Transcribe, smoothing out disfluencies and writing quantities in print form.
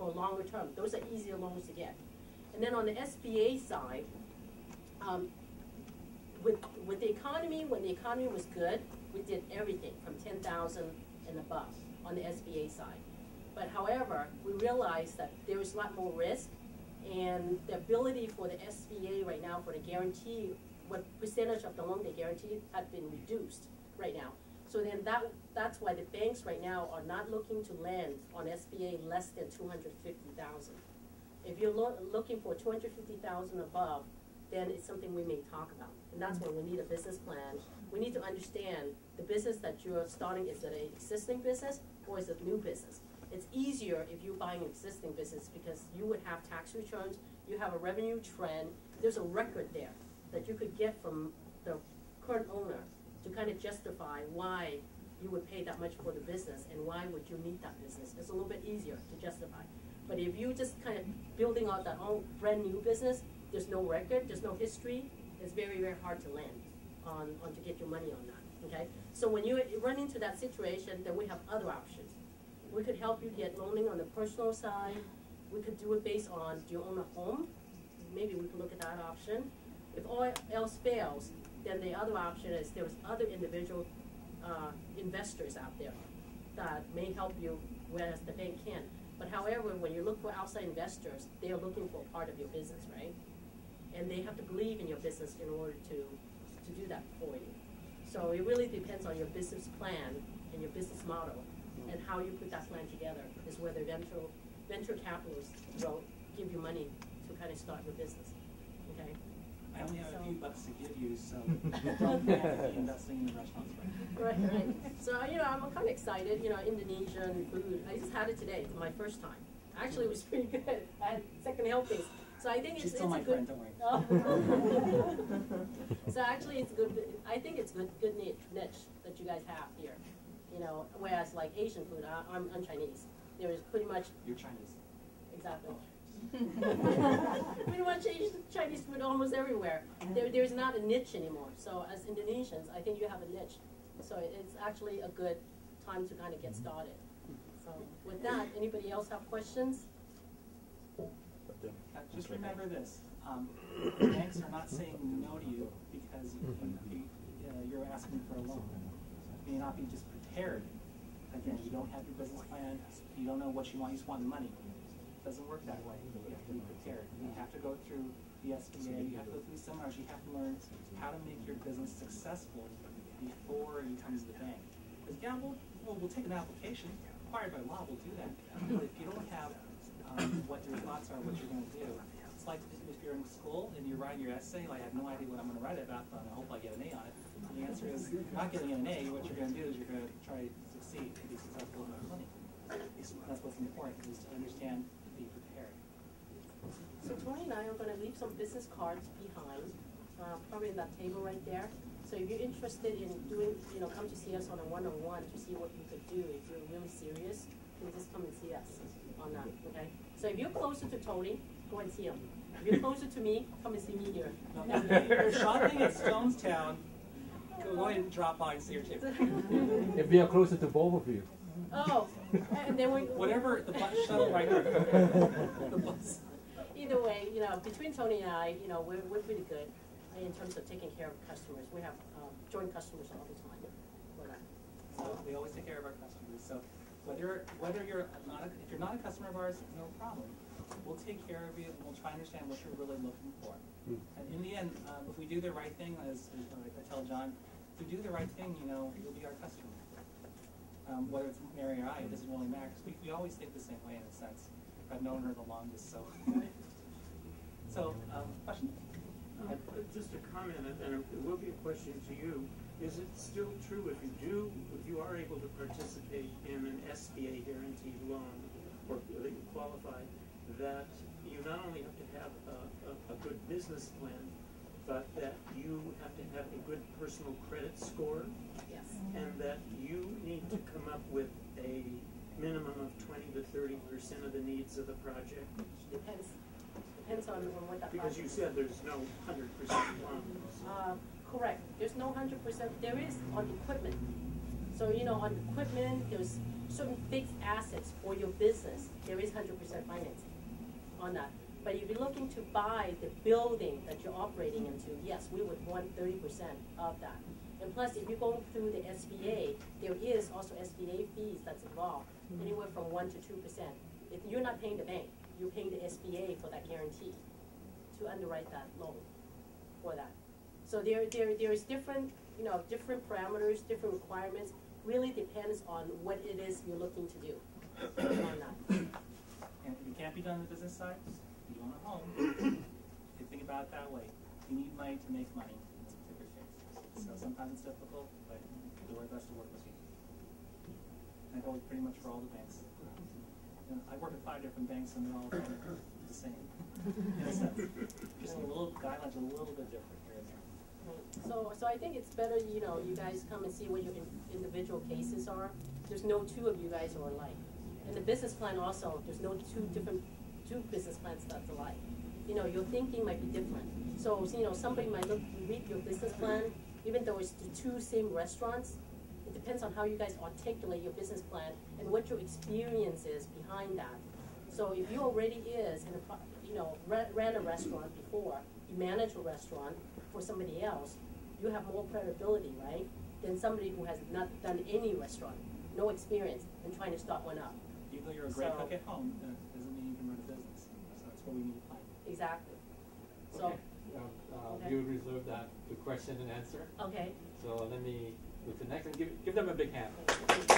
for longer term. Those are easier loans to get. And then on the SBA side, with the economy, when the economy was good, we did everything from 10,000 and above on the SBA side. But however, we realized that there was a lot more risk, and the ability for the SBA right now for the guarantee, what percentage of the loan they guarantee had been reduced right now. So then that's why the banks right now are not looking to lend on SBA less than 250,000. If you're looking for 250,000 above, then it's something we may talk about. And that's when we need a business plan. We need to understand the business that you're starting, is it an existing business or is it a new business? It's easier if you're buying an existing business because you would have tax returns, you have a revenue trend, there's a record there that you could get from the current owner to kind of justify why you would pay that much for the business and why would you need that business. It's a little bit easier to justify. But if you just kind of building out that own brand new business, there's no record, there's no history, it's very, very hard to land on to get your money on that, okay? So when you run into that situation, then we have other options. We could help you get loaning on the personal side. We could do it based on, do you own a home? Maybe we could look at that option. If all else fails, then the other option is there's other individual investors out there that may help you, whereas the bank can't. But however, when you look for outside investors, they are looking for part of your business, right? And they have to believe in your business in order to do that for you. So it really depends on your business plan and your business model and how you put that plan together is whether venture capitalists will give you money to kind of start your business, okay? I only have a few bucks to give you, so don't have to be investing in the restaurants right now. Right. So, I'm kind of excited, Indonesian food. I just had it today. It's my first time. Actually, it was pretty good. I had second helpings. So I think it's a good. Friend, don't worry. So actually, it's good. I think it's good niche that you guys have here. Whereas like Asian food, I'm Chinese. There is pretty much. You're Chinese. Exactly. Pretty much Chinese food almost everywhere. There's not a niche anymore. So as Indonesians, I think you have a niche. So it's actually a good time to kind of get started. So with that, anybody else have questions? Just remember this. Banks are not saying no to you because you're asking for a loan. You may not be just prepared. Again, you don't have your business plan. You don't know what you want. You just want the money. It doesn't work that way. You have to be prepared. You have to go through the SBA. You have to go through seminars. You have to learn how to make your business successful before you come to the bank. Because yeah, we'll take an application. Required by law, we'll do that. But if you don't have what your thoughts are, what you're going to do, it's like if you're in school and you're writing your essay, like I have no idea what I'm going to write about, but I hope I get an A on it. And the answer is, you're not getting an A. What you're going to do is you're going to try to succeed and be successful with money. That's what's important, is to understand and be prepared. So Tony and I are going to leave some business cards behind, probably in that table right there. So if you're interested in doing, come to see us on a one-on-one to see what you could do. If you're really serious, then just come and see us on that, okay? So if you're closer to Tony, go and see him. If you're closer to me, come and see me here. If you're shopping at Jonestown, go ahead and drop by and see her too. If we are closer to both of you. Oh, and then we... Whatever, the bus shuttle right here. The bus. Either way, between Tony and I, we're pretty good in terms of taking care of customers. We have joint customers all the time for that. So we always take care of our customers. So whether you're not if you're not a customer of ours, no problem. We'll take care of you and we'll try to understand what you're really looking for. And in the end, if we do the right thing, as I tell John, if we do the right thing, you'll be our customer. Whether it's Mary or I, it doesn't really matter, because we always think the same way in a sense. I've known her the longest, so. So, question? Just a comment, and it will be a question to you. Is it still true if you are able to participate in an SBA guaranteed loan, or that you qualify, that you not only have to have a good business plan, but that you have to have a good personal credit score? Yes. And that you need to come up with a minimum of 20 to 30% of the needs of the project? Depends on what that because project you said there's no 100% loans. Correct. There's no 100%. There is on equipment. So on equipment, there's certain fixed assets for your business, there is 100% financing on that. But if you're looking to buy the building that you're operating into, yes, we would want 30% of that. And plus, if you're going through the SBA, there is also SBA fees that's involved, anywhere from 1 to 2%. If you're not paying the bank, you're paying the SBA for that guarantee to underwrite that loan for that. So there's different, different parameters, different requirements. Really depends on what it is you're looking to do on that. And if it can't be done on the business side, you own a home. You think about it that way. You need money to make money in this particular case. So sometimes it's difficult, but we do our best to work with you. And I go pretty much for all the banks. I work at 5 different banks, and they're all kind of the same in a sense. Just a little guidelines a little bit different here and there. So I think it's better, you guys come and see what your individual cases are. There's no two of you guys are alike. And the business plan also, there's no two business plans that's alike. Your thinking might be different. So, somebody might read your business plan, even though it's the 2 same restaurants. It depends on how you guys articulate your business plan and what your experience is behind that. So if you already ran a restaurant before, you manage a restaurant for somebody else, you have more credibility, right, than somebody who has not done any restaurant, no experience, and trying to start one up. Even though you're a great cook at home, that doesn't mean you can run a business. So that's what we need to find. Exactly. So, okay. You reserve that to question and answer. Okay. So let me go to the next and give them a big hand. Okay.